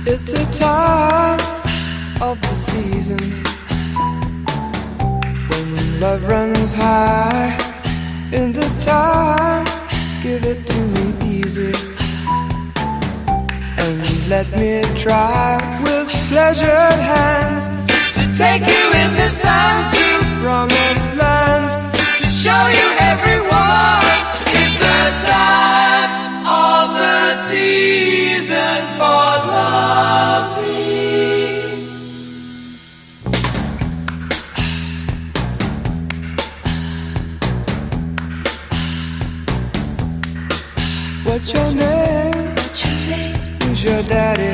It's the time of the season when love runs high. In this time, give it to me easy and let me try with pleasured hands to take you in the sun to promised lands, to show you everyone. It's the time of the season for loving. What's your name? Who's your daddy?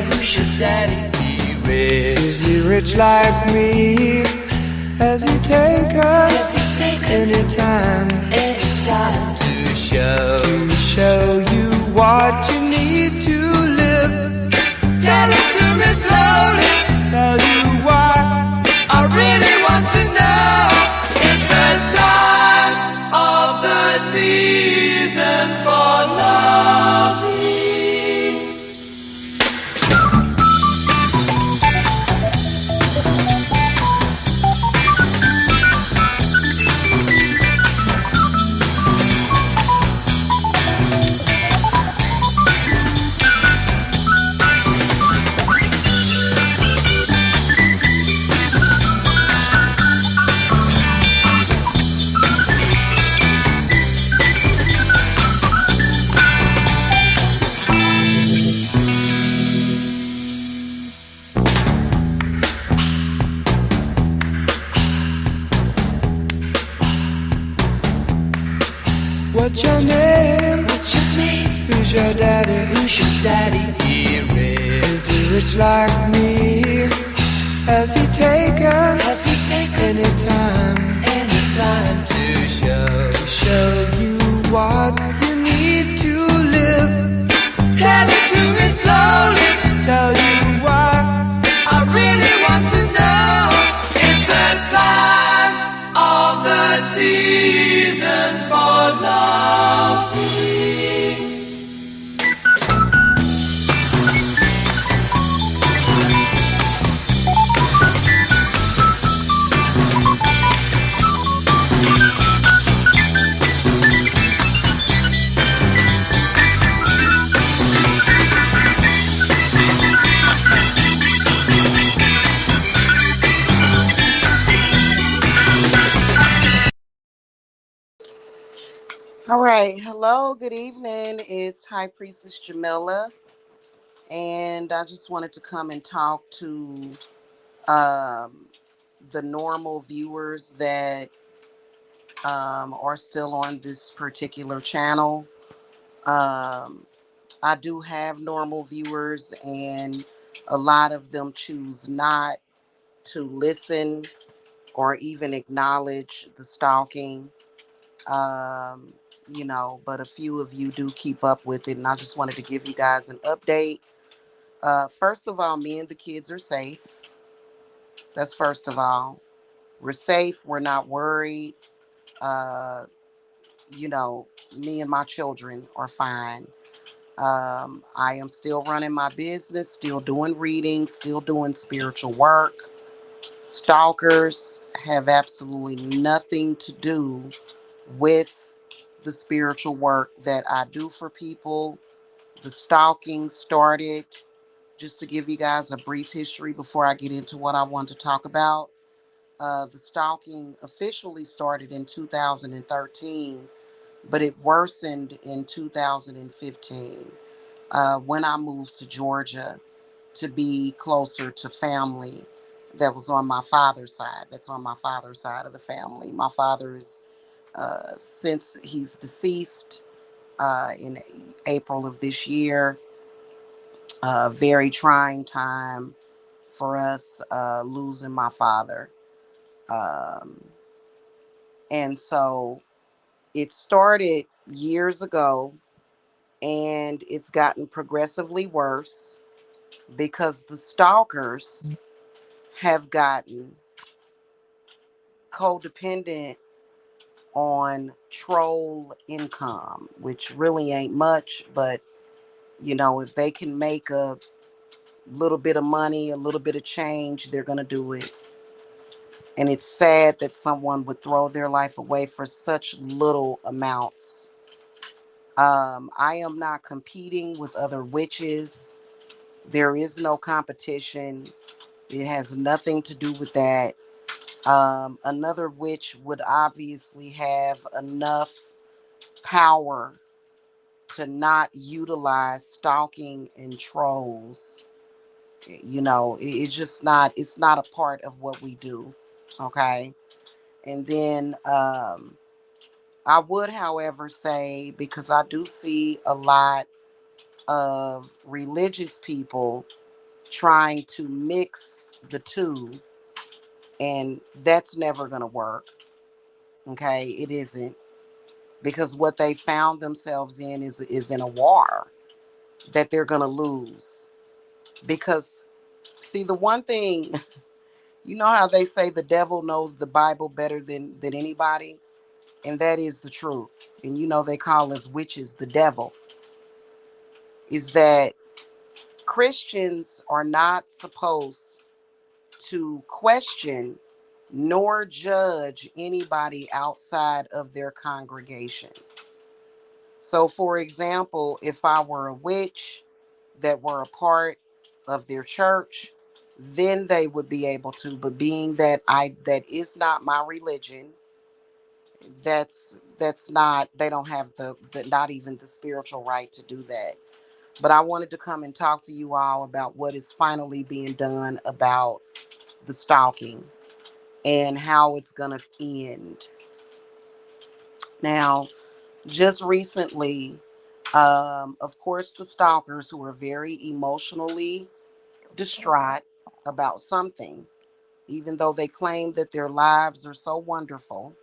Is he rich like me? Has he take us anytime to show you what you need to live? Tell it to me slowly, tell you why I really want to know. It's the time of the season for loving. What's your name? Who's your daddy? Is he rich like me? Has he taken anytime to show you what you need to live? Tell it to me slowly, tell you why I really want to know. It's the time of the season for loving. All right. Hello. Good evening. It's High Priestess Jamila, and I just wanted to come and talk to um, the normal viewers that are still on this particular channel. Um, I do have normal viewers, and a lot of them choose not to listen or even acknowledge the stalking. Um, but a few of you do keep up with it, and I just wanted to give you guys an update. First of all, me and the kids are safe. That's first of all. We're safe. We're not worried. Uh, me and my children are fine. I am still running my business, still doing readings, still doing spiritual work. Stalkers have absolutely nothing to do with the spiritual work that I do for people. The stalking started, just to give you guys a brief history before I get into what I want to talk about. The stalking officially started in 2013, but it worsened in 2015 when I moved to Georgia to be closer to family that was on my father's side. That's on my father's side of the family. My father is, since he's deceased in April of this year, very trying time for us losing my father. Um, and so it started years ago, and it's gotten progressively worse because the stalkers have gotten codependent on troll income, which really ain't much, but if they can make little bit of money, a little bit of change, they're going to do it. And it's sad that someone would throw their life away for such little amounts. I am not competing with other witches. There is no competition. It has nothing to do with that. Another witch would obviously have enough power to not utilize stalking and trolls. It's just not, it's not a part of what we do. Okay. And then I would, however, say, because I do see a lot of religious people trying to mix the two, and that's never going to work. Okay, it isn't, because what they found themselves in is in a war that they're going to lose. Because see, the one thing, you know how they say the devil knows the Bible better than anybody, and that is the truth. And they call us witches the devil. Is that Christians are not supposed to question nor judge anybody outside of their congregation. So, for example, if I were a witch that were a part of their church, then they would be able to. But being that is not my religion, that's not, they don't have the not even the spiritual right to do that. But I wanted to come and talk to you all about what is finally being done about the stalking and how it's going to end. Now, just recently, of course, the stalkers, who are very emotionally distraught about something, even though they claim that their lives are so wonderful.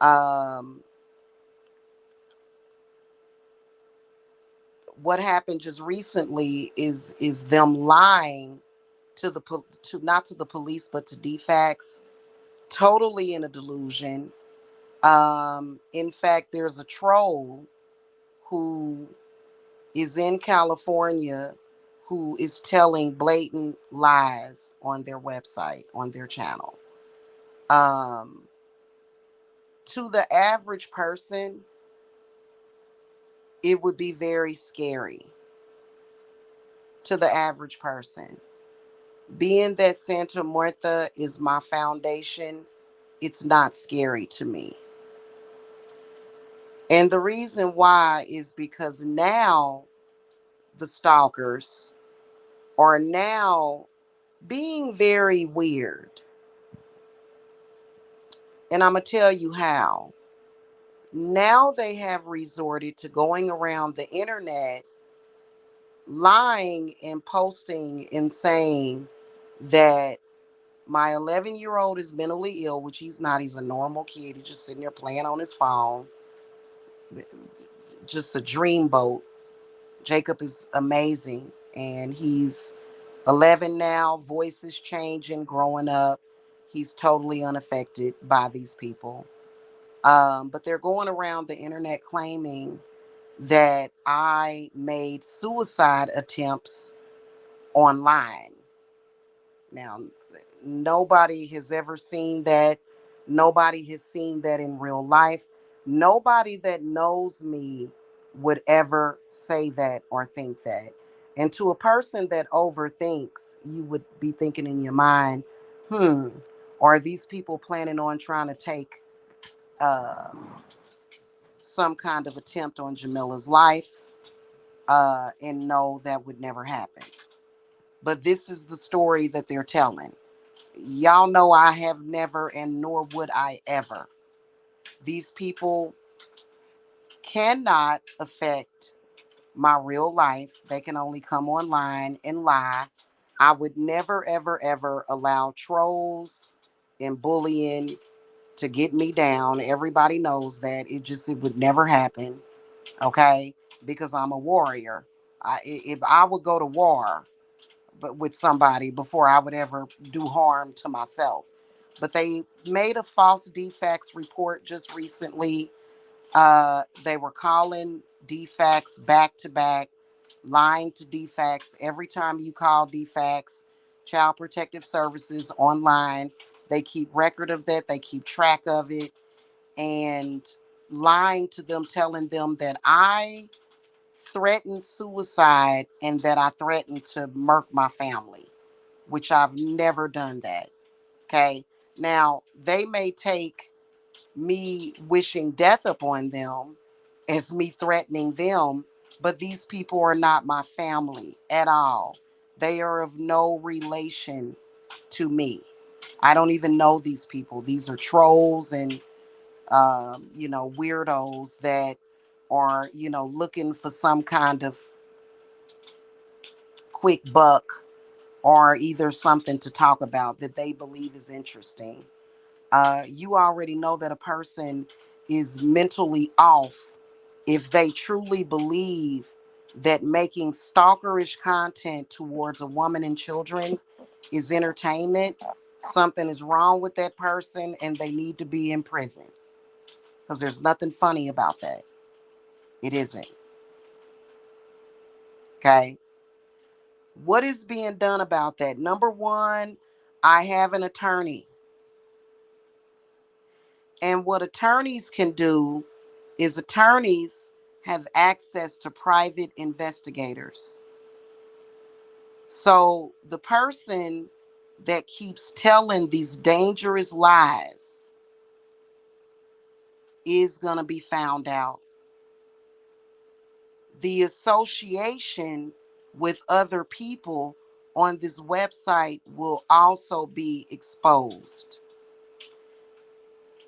Um, what happened just recently is them lying to to not to the police but to DFACS, totally in a delusion. In fact, there's a troll who is in California who is telling blatant lies on their website, on their channel. Um, to the average person, it would be very scary. To the average person, being that Santa Muerta is my foundation, it's not scary to me. And the reason why is because now the stalkers are now being very weird. And I'm going to tell you how. Now they have resorted to going around the internet lying and posting and saying that my 11-year-old is mentally ill, which he's not. He's a normal kid. He's just sitting there playing on his phone. Just a dreamboat. Jacob is amazing. And he's 11 now. Voice is changing, growing up. He's totally unaffected by these people. But they're going around the internet claiming that I made suicide attempts online. Now, nobody has ever seen that. Nobody has seen that in real life. Nobody that knows me would ever say that or think that. And to a person that overthinks, you would be thinking in your mind, are these people planning on trying to take um, some kind of attempt on Jamila's life? And no, that would never happen. But this is the story that they're telling. Y'all know I have never, and nor would I ever. These people cannot affect my real life. They can only come online and lie. I would never, ever, ever allow trolls and bullying to get me down. Everybody knows that. It would never happen. Okay? Because I'm a warrior. If I would go to war, but with somebody before I would ever do harm to myself. But they made a false defects report just recently. They were calling defects back to back, lying to DFACS. Every time you call DFACS, Child Protective Services online, they keep record of that, they keep track of it, and lying to them, telling them that I threatened suicide and that I threatened to murk my family, which I've never done that. Okay. Now, they may take me wishing death upon them as me threatening them, but these people are not my family at all. They are of no relation to me. I don't even know these people. These are trolls and, weirdos that are, looking for some kind of quick buck or either something to talk about that they believe is interesting. You already know that a person is mentally off if they truly believe that making stalkerish content towards a woman and children is entertainment. Something is wrong with that person and they need to be in prison because there's nothing funny about that. It isn't. Okay. What is being done about that? Number one, I have an attorney. And what attorneys can do is attorneys have access to private investigators. So the person that keeps telling these dangerous lies is going to be found out. The association with other people on this website will also be exposed.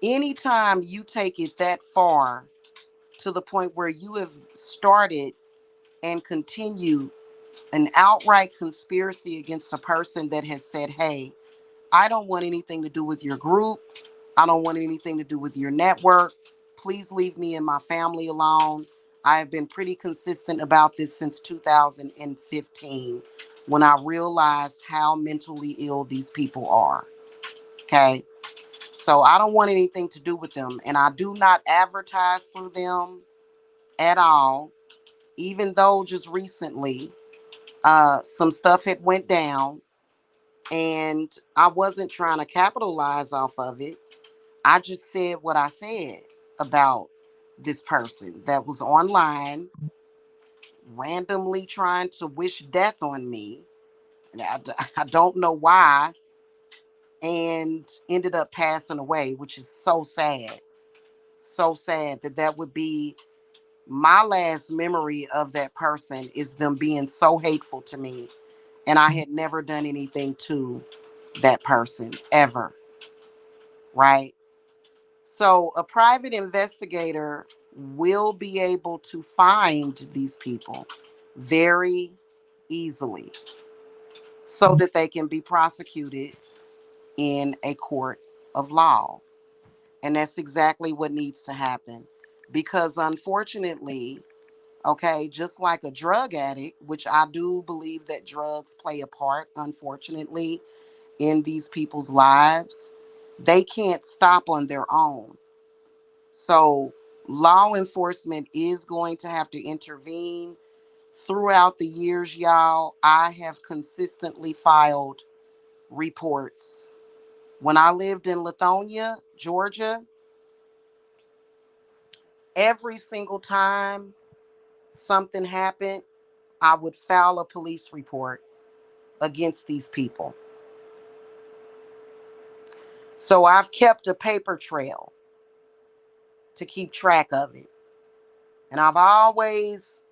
Anytime you take it that far to the point where you have started and continue an outright conspiracy against a person that has said, hey, I don't want anything to do with your group. I don't want anything to do with your network. Please leave me and my family alone. I have been pretty consistent about this since 2015 when I realized how mentally ill these people are. Okay. So I don't want anything to do with them. And I do not advertise through them at all, even though just recently some stuff had went down and I wasn't trying to capitalize off of it. I just said what I said about this person that was online randomly trying to wish death on me. And I don't know why, and ended up passing away, which is so sad. So sad that that would be my last memory of that person, is them being so hateful to me. And I had never done anything to that person ever. Right? So a private investigator will be able to find these people very easily so that they can be prosecuted in a court of law. And that's exactly what needs to happen. Because unfortunately, okay, just like a drug addict, which I do believe that drugs play a part, unfortunately, in these people's lives, they can't stop on their own. So law enforcement is going to have to intervene. Throughout the years, y'all, I have consistently filed reports. When I lived in Lithonia, Georgia, every single time something happened, I would file a police report against these people. So I've kept a paper trail to keep track of it. And I've always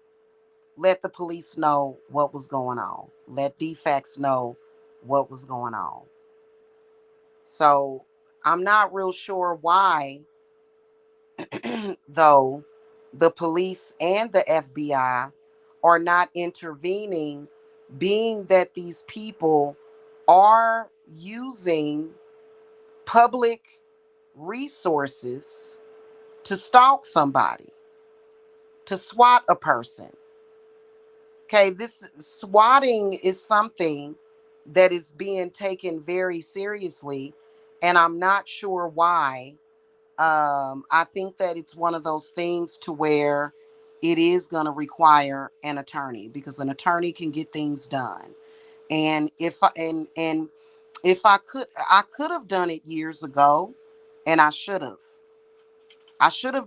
let the police know what was going on. Let DFACS know what was going on. So I'm not real sure why, though, the police and the FBI are not intervening, being that these people are using public resources to stalk somebody, to swat a person. Okay, this swatting is something that is being taken very seriously, and I'm not sure why. I think that it's one of those things to where it is going to require an attorney, because an attorney can get things done. And if I could have done it years ago, and I should have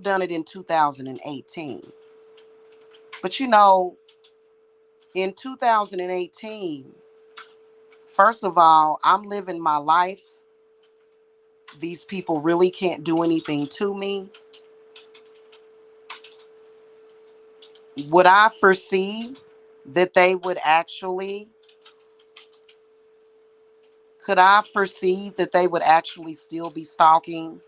done it in 2018. But in 2018, first of all, I'm living my life. These people really can't do anything to me. Would I foresee that they would actually, could I foresee that they would actually still be stalking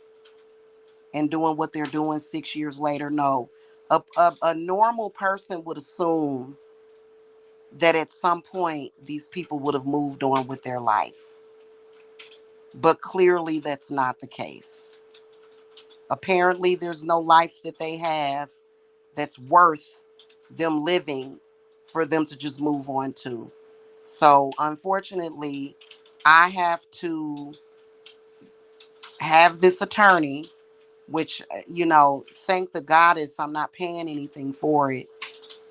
and doing what they're doing 6 years later? No. A normal person would assume that at some point these people would have moved on with their life. But clearly that's not the case. Apparently there's no life that they have that's worth them living for them to just move on to. So unfortunately, I have to have this attorney, which, thank the goddess I'm not paying anything for it,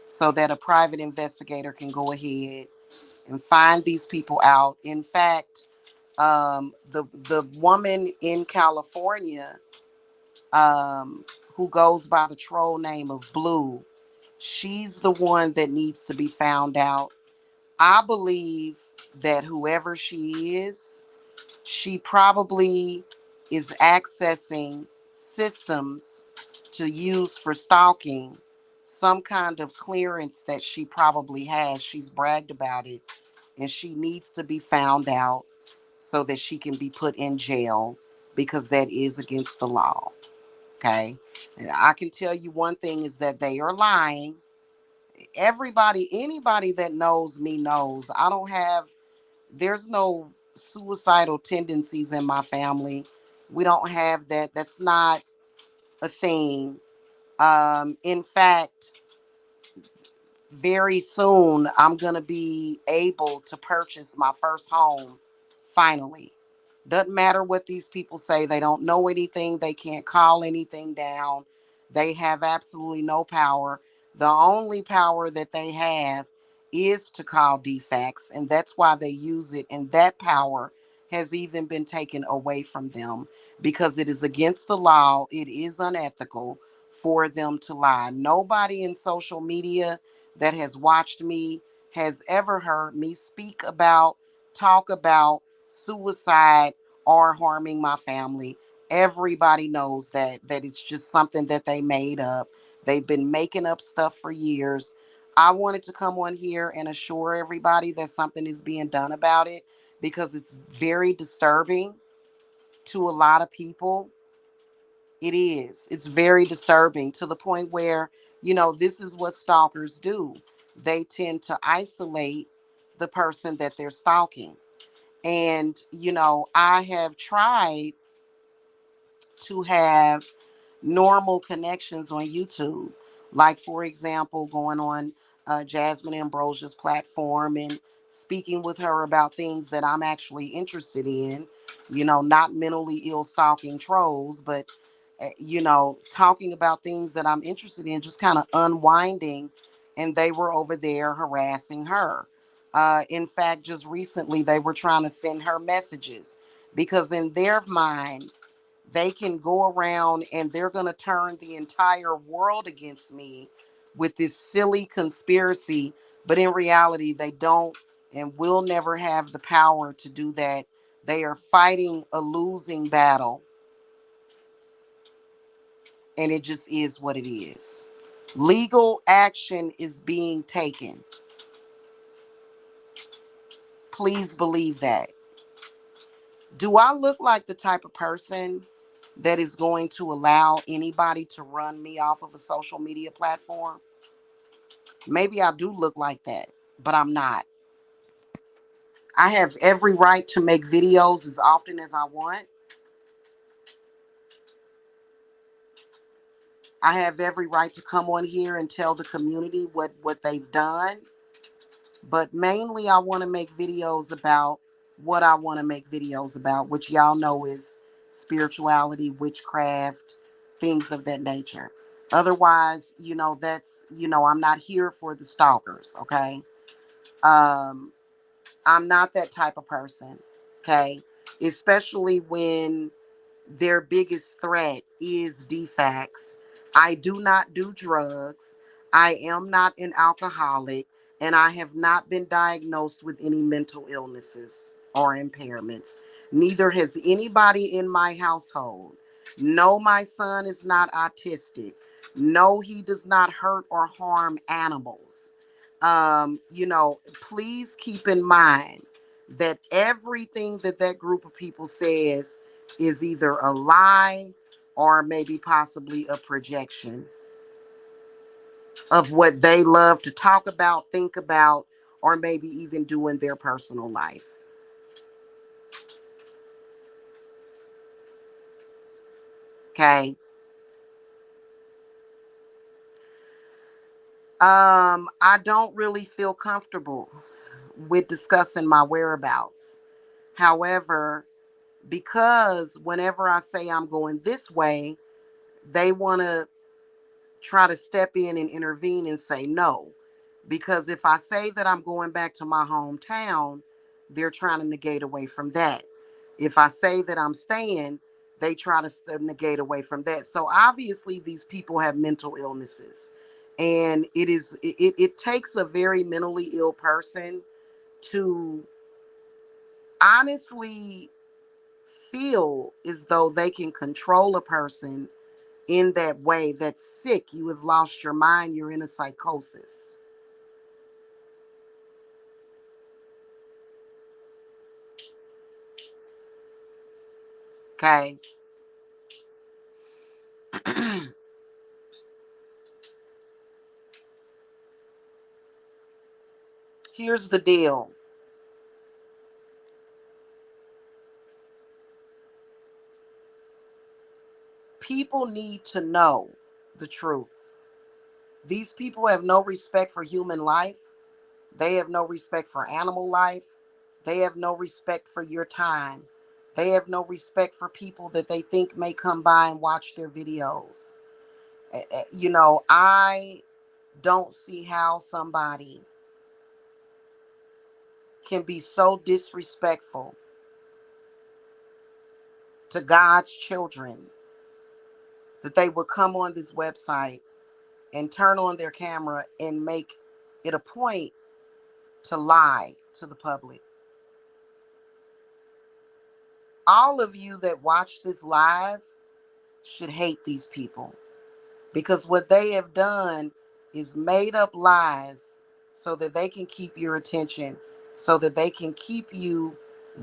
so that a private investigator can go ahead and find these people out. In fact, the woman in California, who goes by the troll name of Blue, she's the one that needs to be found out. I believe that whoever she is, she probably is accessing systems to use for stalking, some kind of clearance that she probably has. She's bragged about it, and she needs to be found out so that she can be put in jail, because that is against the law. Okay. And I can tell you one thing is that they are lying. Anybody that knows me knows there's no suicidal tendencies in my family. We don't have that. That's not a thing. In fact, very soon I'm going to be able to purchase my first home, finally. Doesn't matter what these people say. They don't know anything. They can't call anything down. They have absolutely no power. The only power that they have is to call defects, and that's why they use it. And that power has even been taken away from them, because it is against the law. It is unethical for them to lie. Nobody in social media that has watched me has ever heard me talk about suicide or harming my family. Everybody knows that it's just something that they made up. They've been making up stuff for years. I wanted to come on here and assure everybody that something is being done about it, because it's very disturbing to a lot of people. It is. It's very disturbing, to the point where, this is what stalkers do. They tend to isolate the person that they're stalking. And, I have tried to have normal connections on YouTube. Like, for example, going on Jasmine Ambrosia's platform and speaking with her about things that I'm actually interested in, not mentally ill stalking trolls, but, talking about things that I'm interested in, just kind of unwinding. And they were over there harassing her. In fact, just recently, they were trying to send her messages, because in their mind, they can go around and they're going to turn the entire world against me with this silly conspiracy. But in reality, they don't and will never have the power to do that. They are fighting a losing battle, and it just is what it is. Legal action is being taken. Please believe that. Do I look like the type of person that is going to allow anybody to run me off of a social media platform? Maybe I do look like that, but I'm not. I have every right to make videos as often as I want. I have every right to come on here and tell the community what they've done. But mainly, I want to make videos about what I want to make videos about, which y'all know is spirituality, witchcraft, things of that nature. Otherwise, I'm not here for the stalkers, okay? Um, I'm not that type of person, okay? Especially when their biggest threat is defects. I do not do drugs. I am not an alcoholic, and I have not been diagnosed with any mental illnesses or impairments. Neither has anybody in my household. No, my son is not autistic. No, he does not hurt or harm animals. Please keep in mind that everything that group of people says is either a lie or maybe possibly a projection of what they love to talk about, think about, or maybe even do in their personal life. Okay. I don't really feel comfortable with discussing my whereabouts. However, because whenever I say I'm going this way, they want to try to step in and intervene and say no. Because if I say that I'm going back to my hometown, they're trying to negate away from that. If I say that I'm staying, they try to negate away from that. So obviously these people have mental illnesses. And it takes a very mentally ill person to honestly feel as though they can control a person in that way. That's sick. You have lost your mind. You're in a psychosis. Okay. Here's the deal. People need to know the truth. These people have no respect for human life. They have no respect for animal life. They have no respect for your time. They have no respect for people that they think may come by and watch their videos. I don't see how somebody can be so disrespectful to God's children that they would come on this website and turn on their camera and make it a point to lie to the public. All of you that watch this live should hate these people, because what they have done is made up lies so that they can keep your attention, so that they can keep you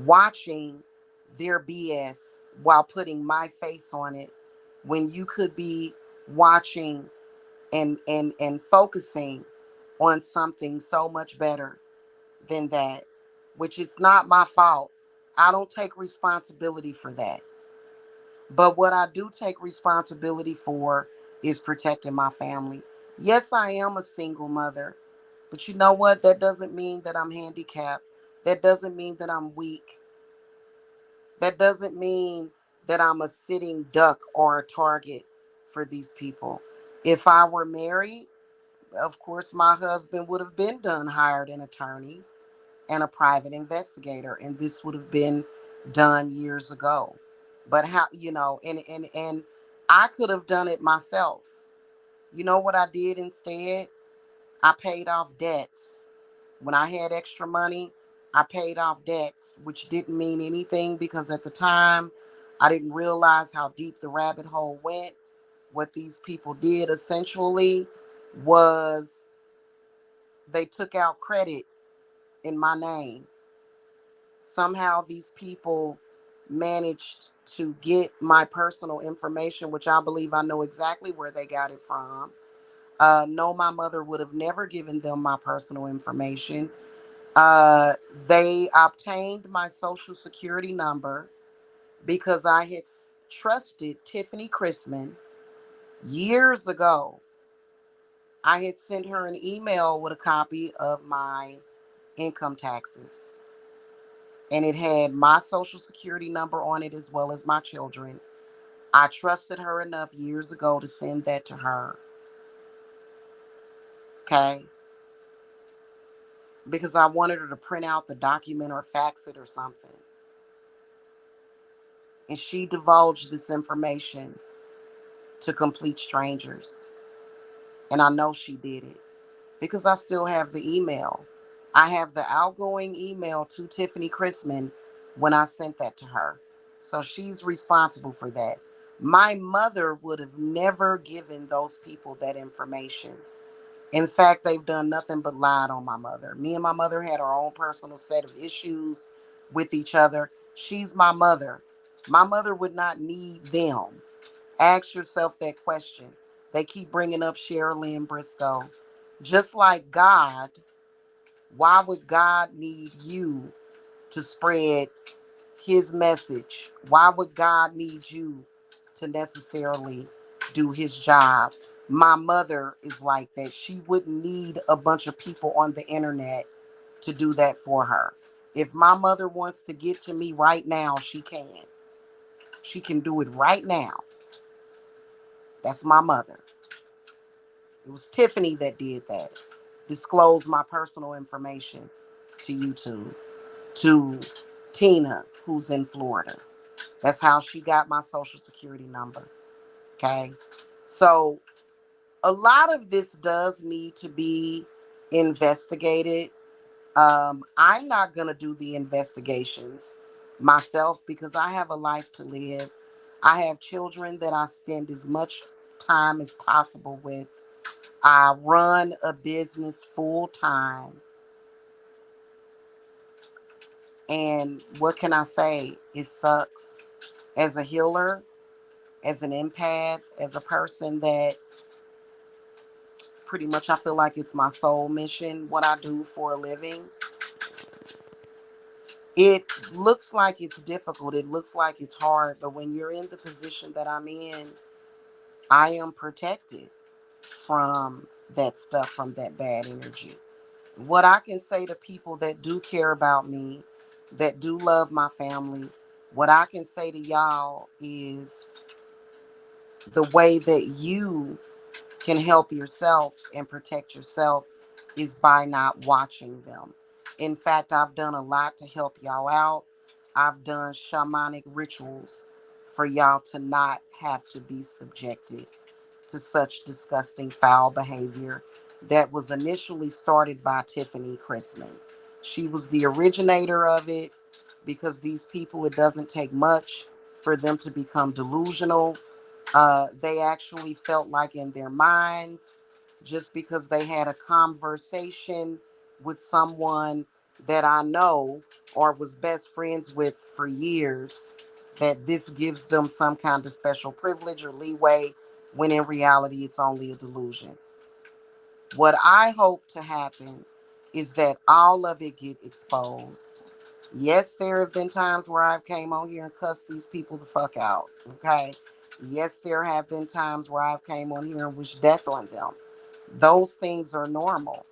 watching their BS while putting my face on it, when you could be watching and focusing on something so much better than that, which it's not my fault. I don't take responsibility for that. But what I do take responsibility for is protecting my family. Yes, I am a single mother, but you know what? That doesn't mean that I'm handicapped. That doesn't mean that I'm weak. That doesn't mean that I'm a sitting duck or a target for these people. If I were married, of course, my husband would have been done, hired an attorney and a private investigator, and this would have been done years ago. But how, and I could have done it myself. You know what I did instead? I paid off debts. When I had extra money, I paid off debts, which didn't mean anything because at the time I didn't realize how deep the rabbit hole went. What these people did essentially was they took out credit in my name. Somehow these people managed to get my personal information, which I believe I know exactly where they got it from. No, my mother would have never given them my personal information. They obtained my social security number because I had trusted Tiffany Chrisman years ago. I had sent her an email with a copy of my income taxes, and it had my social security number on it as well as my children. I trusted her enough years ago to send that to her. Okay. Because I wanted her to print out the document or fax it or something. And she divulged this information to complete strangers. And I know she did it because I still have the email. I have the outgoing email to Tiffany Chrisman when I sent that to her. So she's responsible for that. My mother would have never given those people that information. In fact, they've done nothing but lied on my mother. Me and my mother had our own personal set of issues with each other. She's my mother. My mother would not need them. Ask yourself that question. They keep bringing up Sherilyn Briscoe. Just like God, why would God need you to spread his message? Why would God need you to necessarily do his job? My mother is like that. She wouldn't need a bunch of people on the internet to do that for her. If my mother wants to get to me right now, she can. She can do it right now. That's my mother. It was Tiffany that did that. Disclosed my personal information to YouTube, to Tina, who's in Florida. That's how she got my social security number. Okay. So a lot of this does need to be investigated. I'm not going to do the investigations myself because I have a life to live. I have children that I spend as much time as possible with. I run a business full time. And what can I say? It sucks. As a healer, as an empath, as a person that pretty much I feel like it's my soul mission, what I do for a living. It looks like it's difficult. It looks like it's hard. But when you're in the position that I'm in, I am protected from that stuff, from that bad energy. What I can say to people that do care about me, that do love my family, what I can say to y'all is the way that you can help yourself and protect yourself is by not watching them. In fact, I've done a lot to help y'all out. I've done shamanic rituals for y'all to not have to be subjected to such disgusting foul behavior that was initially started by Tiffany Chrisman. She was the originator of it because these people, it doesn't take much for them to become delusional. They actually felt like in their minds, just because they had a conversation with someone that I know or was best friends with for years, that this gives them some kind of special privilege or leeway, when in reality it's only a delusion. What I hope to happen is that all of it get exposed. Yes, there have been times where I've came on here and cussed these people the fuck out. Okay. Yes, there have been times where I've came on here and wished death on them. Those things are normal.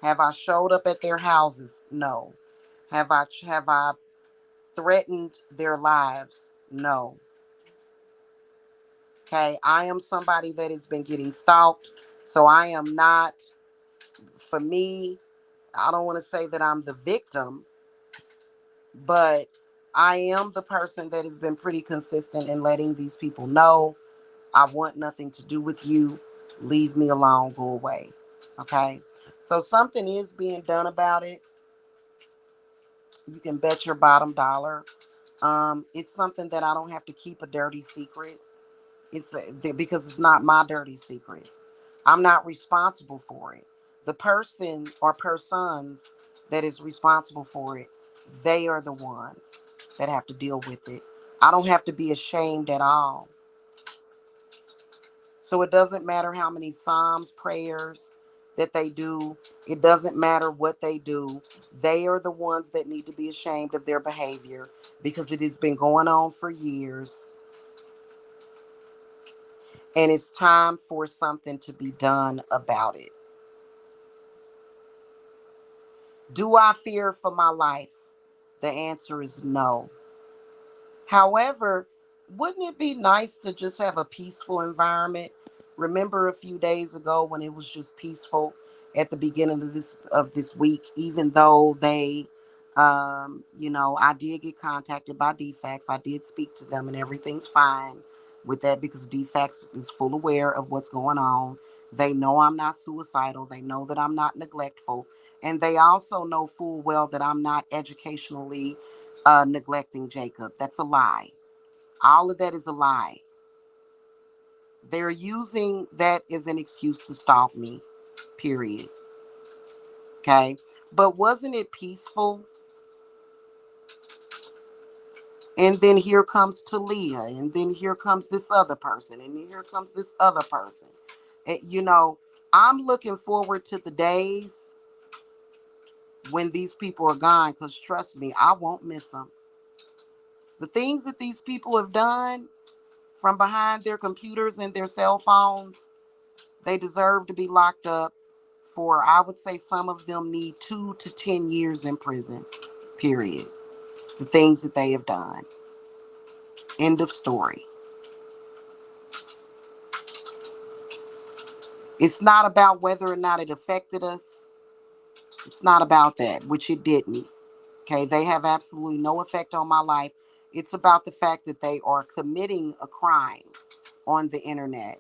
Have I showed up at their houses? No. Have I threatened their lives? No. Okay. I am somebody that has been getting stalked. So I am not, for me, I don't want to say that I'm the victim, but I am the person that has been pretty consistent in letting these people know I want nothing to do with you. Leave me alone. Go away. Okay. So something is being done about it. You can bet your bottom dollar. It's something that I don't have to keep a dirty secret. Because it's not my dirty secret. I'm not responsible for it. The person or persons that is responsible for it, they are the ones that have to deal with it. I don't have to be ashamed at all. So it doesn't matter how many psalms, prayers that they do. It doesn't matter what they do. They are the ones that need to be ashamed of their behavior because it has been going on for years. And it's time for something to be done about it. Do I fear for my life? The answer is no. However, Wouldn't it be nice to just have a peaceful environment? Remember a few days ago when it was just peaceful at the beginning of this week, even though they I did get contacted by DFAX. I did speak to them and everything's fine with that because DFAX is full aware of what's going on. They know I'm not suicidal. They know that I'm not neglectful. And they also know full well that I'm not educationally neglecting Jacob. That's a lie. All of that is a lie. They're using that as an excuse to stalk me, period. Okay. But wasn't it peaceful? And then here comes Talia, and then here comes this other person, and then here comes this other person. And, I'm looking forward to the days when these people are gone, because trust me, I won't miss them. The things that these people have done from behind their computers and their cell phones, they deserve to be locked up for, I would say some of them need 2 to 10 years in prison, period. The things that they have done. End of story. It's not about whether or not it affected us. It's not about that, which it didn't. Okay, they have absolutely no effect on my life. It's about the fact that they are committing a crime on the internet.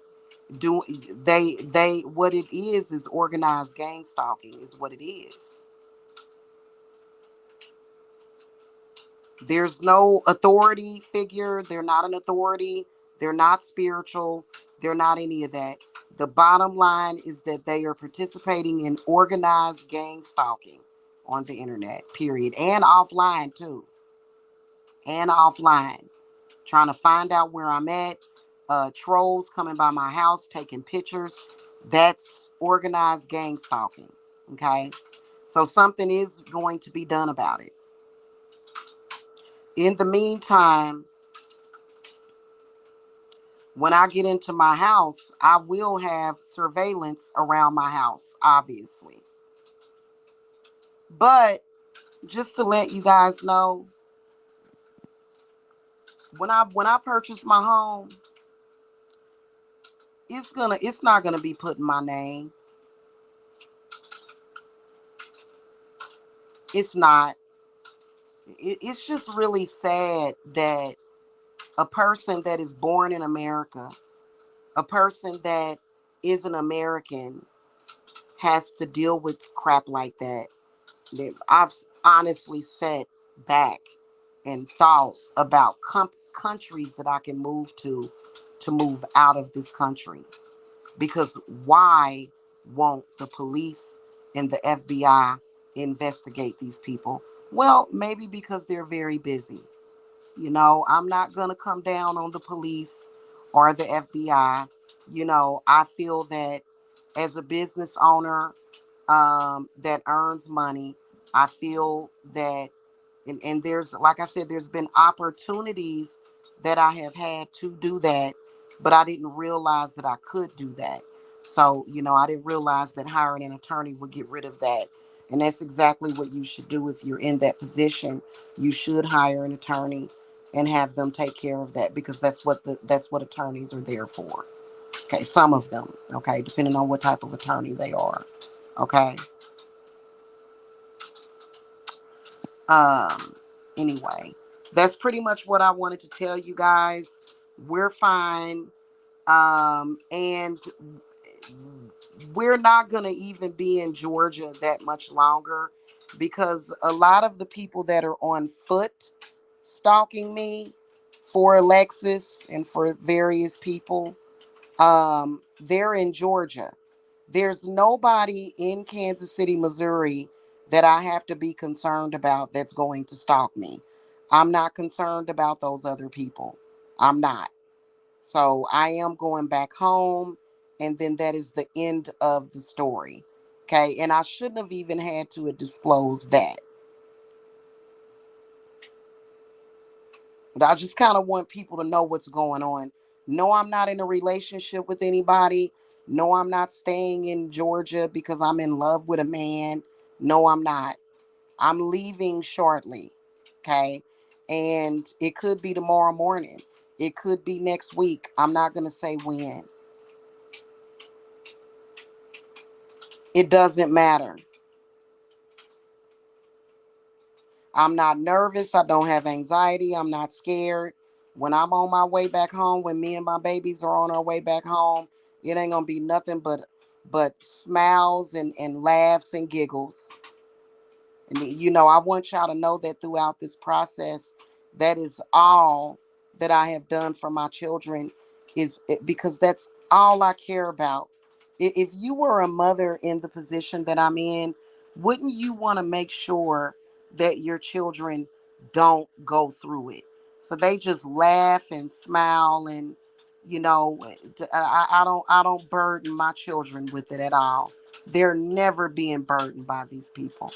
Do they what it is organized gang stalking is what it is. There's no authority figure. They're not an authority. They're not spiritual. They're not any of that. The bottom line is that they are participating in organized gang stalking on the internet, period. And offline, too. And offline. Trying to find out where I'm at. Trolls coming by my house, taking pictures. That's organized gang stalking. Okay? So something is going to be done about it. In the meantime, when I get into my house, I will have surveillance around my house, obviously. But just to let you guys know, when I purchase my home, it's not gonna be put in my name. It's not. It's just really sad that a person that is born in America, a person that is an American, has to deal with crap like that. I've honestly sat back and thought about countries that I can move to move out of this country. Because why won't the police and the FBI investigate these people? Well, maybe because they're very busy. I'm not going to come down on the police or the FBI. I feel that as a business owner that earns money, I feel that, and there's, like I said, there's been opportunities that I have had to do that, but I didn't realize that I could do that. So, I didn't realize that hiring an attorney would get rid of that. And that's exactly what you should do if you're in that position. You should hire an attorney and have them take care of that, because that's what attorneys are there for. Okay, some of them, okay, depending on what type of attorney they are. Okay. Um, anyway, that's pretty much what I wanted to tell you guys. We're fine. And we're not going to even be in Georgia that much longer, because a lot of the people that are on foot stalking me for Alexis and for various people, they're in Georgia. There's nobody in Kansas City, Missouri that I have to be concerned about that's going to stalk me. I'm not concerned about those other people. I'm not. So I am going back home, and then that is the end of the story. Okay. And I shouldn't have even had to disclose that. But I just kind of want people to know what's going on. No, I'm not in a relationship with anybody. No, I'm not staying in Georgia because I'm in love with a man. No, I'm not. I'm leaving shortly. Okay. And it could be tomorrow morning. It could be next week. I'm not going to say when. It doesn't matter. I'm not nervous. I don't have anxiety. I'm not scared. When I'm on my way back home, when me and my babies are on our way back home, it ain't gonna be nothing but smiles and laughs and giggles. And I want y'all to know that throughout this process, that is all that I have done for my children, because that's all I care about. If you were a mother in the position that I'm in, wouldn't you want to make sure that your children don't go through it? So they just laugh and smile, and I don't burden my children with it at all. They're never being burdened by these people.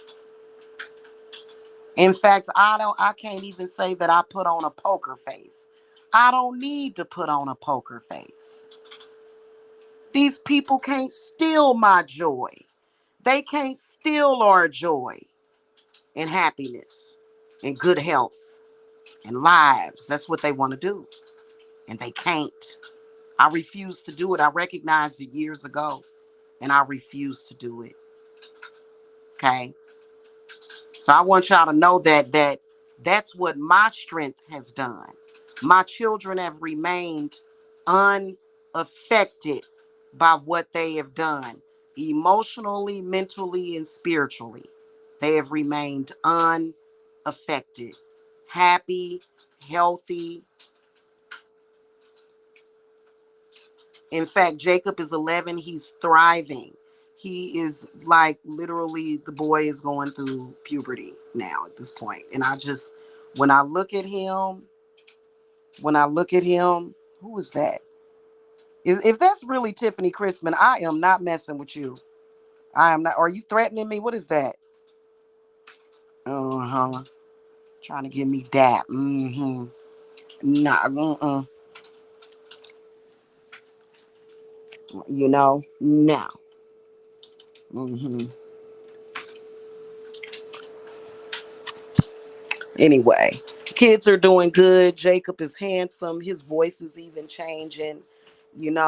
In fact, I can't even say that I put on a poker face. I don't need to put on a poker face. These people can't steal my joy. They can't steal our joy and happiness and good health and lives. That's what they want to do. And they can't. I refuse to do it. I recognized it years ago, and I refuse to do it. Okay? So I want y'all to know that's what my strength has done. My children have remained unaffected by what they have done, emotionally, mentally, and spiritually. They have remained unaffected, happy, healthy. In fact, Jacob is 11. He's thriving. He is like literally, the boy is going through puberty now at this point. And when I look at him, who is that? If that's really Tiffany Christman, I am not messing with you. I am not. Are you threatening me? What is that? Uh huh. Trying to get me dap. Mm-hmm. Nah. No. Mm-hmm. Anyway, kids are doing good. Jacob is handsome. His voice is even changing. And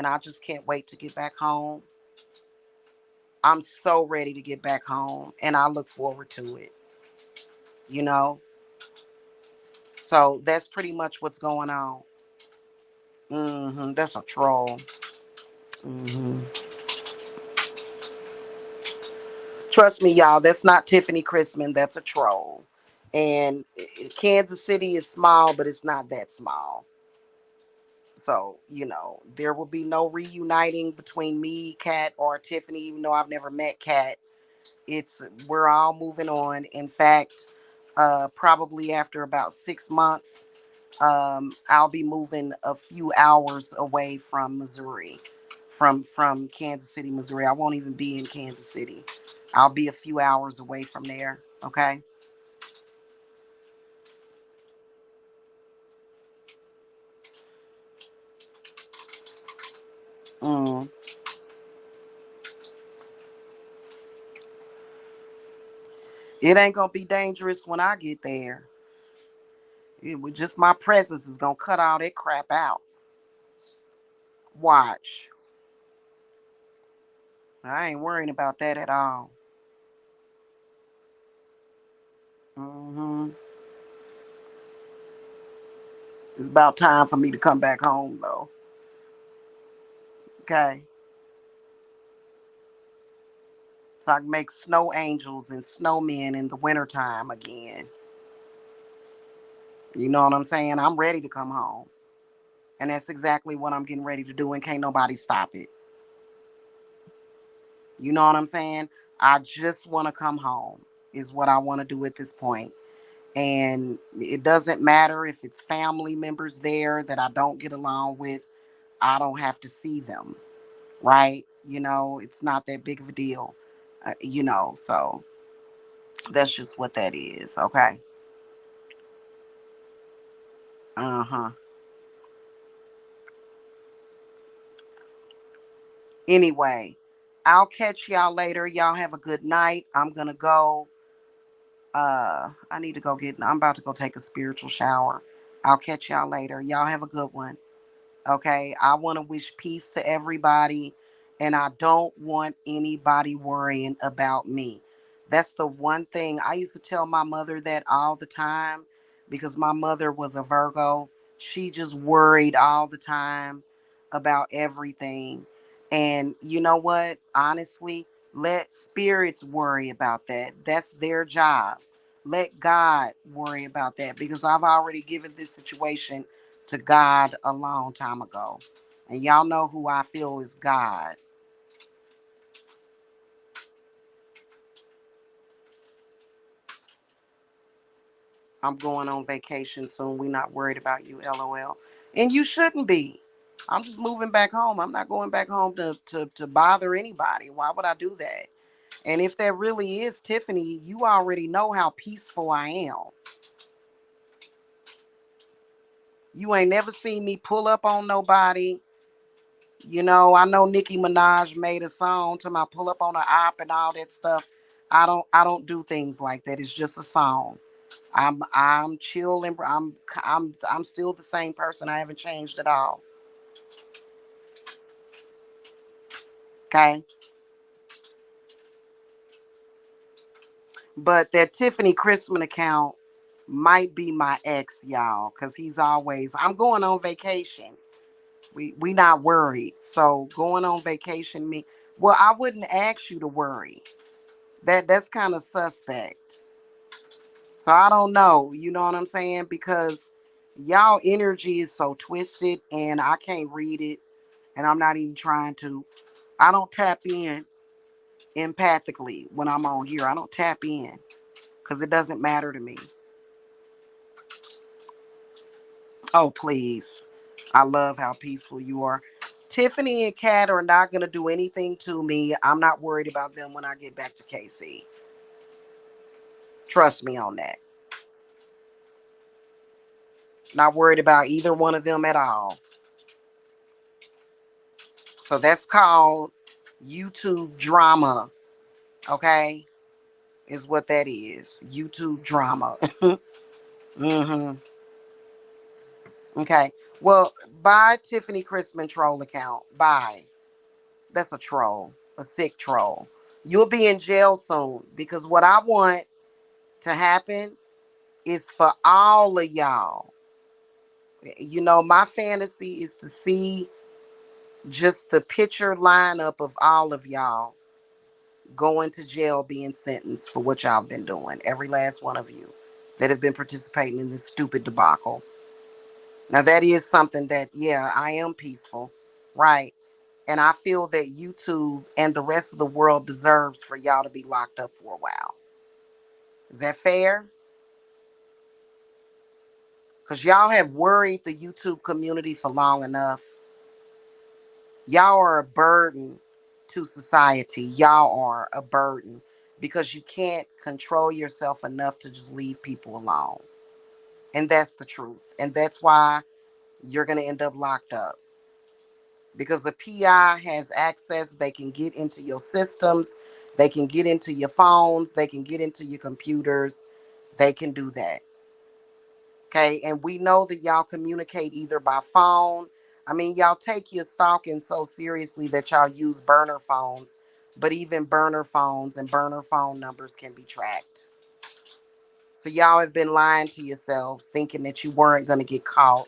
I just can't wait to get back home. I'm so ready to get back home, and I look forward to it. You know, so that's pretty much what's going on. That's a troll. hmm Trust me, y'all. That's not Tiffany Christman. That's a troll. And Kansas City is small, but it's not that small. So, there will be no reuniting between me, Kat, or Tiffany, even though I've never met Kat. We're all moving on. In fact, probably after about 6 months, I'll be moving a few hours away from Missouri, from Kansas City, Missouri. I won't even be in Kansas City. I'll be a few hours away from there. Okay. Mm. It ain't gonna be dangerous when I get there. It was just my presence is gonna cut all that crap out. Watch. I ain't worrying about that at all. hmm It's about time for me to come back home, though. Okay. So I can make snow angels and snowmen in the wintertime again. You know what I'm saying? I'm ready to come home. And that's exactly what I'm getting ready to do, and can't nobody stop it. You know what I'm saying? I just want to come home, is what I want to do at this point. And it doesn't matter if it's family members there that I don't get along with. I don't have to see them, right? It's not that big of a deal, so that's just what that is, okay? Uh-huh. Anyway, I'll catch y'all later. Y'all have a good night. I'm gonna go. I need to go I'm about to go take a spiritual shower. I'll catch y'all later. Y'all have a good one. Okay, I want to wish peace to everybody, and I don't want anybody worrying about me. That's the one thing I used to tell my mother that all the time because my mother was a Virgo. She just worried all the time about everything. And you know what? Honestly, let spirits worry about that. That's their job. Let God worry about that because I've already given this situation to God a long time ago. And y'all know who I feel is God. I'm going on vacation soon. We not worried about you, LOL. And you shouldn't be. I'm just moving back home. I'm not going back home to bother anybody. Why would I do that? And if that really is Tiffany, you already know how peaceful I am. You ain't never seen me pull up on nobody. You know, I know Nicki Minaj made a song to my pull up on an op and all that stuff. I don't do things like that. It's just a song. I'm chill and I'm still the same person. I haven't changed at all. Okay. But that Tiffany Christmas account might be my ex, y'all, because he's always I'm going on vacation. We not worried. So going on vacation me well, I wouldn't ask you to worry. That's kind of suspect. So I don't know, you know what I'm saying? Because y'all energy is so twisted and I can't read it and I'm not even trying to. I don't tap in empathically when I'm on here. I don't tap in because it doesn't matter to me. Oh, please. I love how peaceful you are. Tiffany and Kat are not going to do anything to me. I'm not worried about them when I get back to KC. Trust me on that. Not worried about either one of them at all. So that's called YouTube drama, okay? Is what that is. YouTube drama. Mm-hmm. Okay. Well, bye, Tiffany Christmas troll account. Bye. That's a troll, a sick troll. You'll be in jail soon because what I want to happen is for all of y'all. You know, my fantasy is to see just the picture lineup of all of y'all going to jail being sentenced for what y'all been doing. Every last one of you that have been participating in this stupid debacle. Now, that is something that, yeah, I am peaceful, right? And I feel that YouTube and the rest of the world deserves for y'all to be locked up for a while. Is that fair? Because y'all have worried the YouTube community for long enough. Y'all are a burden to society. Y'all are a burden because you can't control yourself enough to just leave people alone. And that's the truth. And that's why you're going to end up locked up. Because the PI has access, they can get into your systems, they can get into your phones, they can get into your computers, they can do that. Okay, and we know that y'all communicate either by phone. I mean, y'all take your stalking so seriously that y'all use burner phones, but even burner phones and burner phone numbers can be tracked. So y'all have been lying to yourselves, thinking that you weren't going to get caught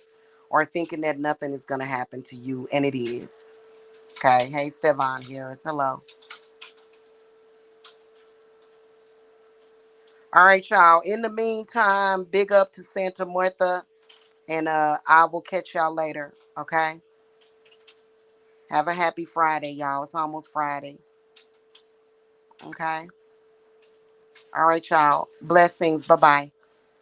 or thinking that nothing is going to happen to you, and it is. Okay. Hey, Stevan Harris. Hello. All right, y'all. In the meantime, big up to Santa Muerta, and I will catch y'all later. Okay. Have a happy Friday, y'all. It's almost Friday. Okay. All right, y'all. Blessings. Bye bye.